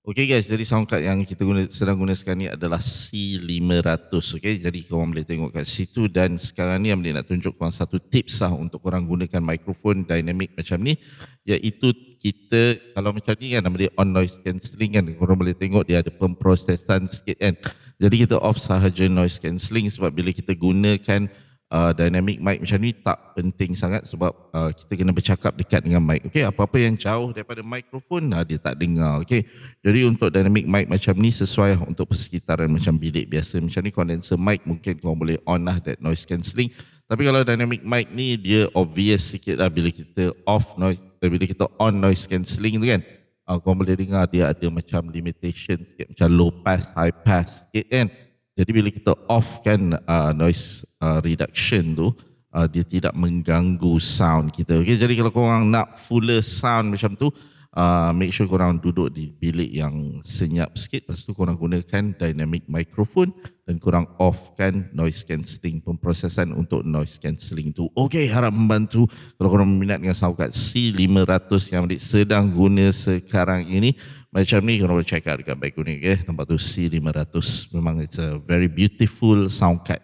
Okay guys, jadi sound card yang kita sedang guna sekarang ni adalah C500. Okay, jadi korang boleh tengok kat situ, dan sekarang ni Amlik nak tunjuk korang satu tips lah untuk korang gunakan mikrofon dynamic macam ni, iaitu kita kalau macam ni kan, nama dia on noise cancelling kan, korang boleh tengok dia ada pemprosesan sikit kan. Jadi kita off sahaja noise cancelling, sebab bila kita gunakan dynamic mic macam ni tak penting sangat, sebab kita kena bercakap dekat dengan mic. Okay, apa-apa yang jauh daripada mikrofon dia tak dengar. Okay, jadi untuk dynamic mic macam ni sesuai untuk persekitaran macam bilik biasa macam ni. Condenser mic mungkin korang boleh on lah that noise cancelling. Tapi kalau dynamic mic ni dia obvious sikit lah bila kita off noise, bila kita on noise cancelling tu kan, korang boleh dengar dia ada macam limitation sikit, macam low pass, high pass sikit kan. Jadi bila kita off kan noise reduction tu, dia tidak mengganggu sound kita. Okay, jadi kalau korang nak fuller sound macam tu, make sure korang duduk di bilik yang senyap sikit. Lepas tu korang gunakan dynamic microphone dan korang offkan noise cancelling, pemprosesan untuk noise cancelling tu. Okay, harap membantu. Kalau korang berminat dengan sound card C500 yang adik sedang guna sekarang ini, macam ni korang boleh check out dekat Baik Kuning. Nampak tu C500. Memang it's a very beautiful sound card.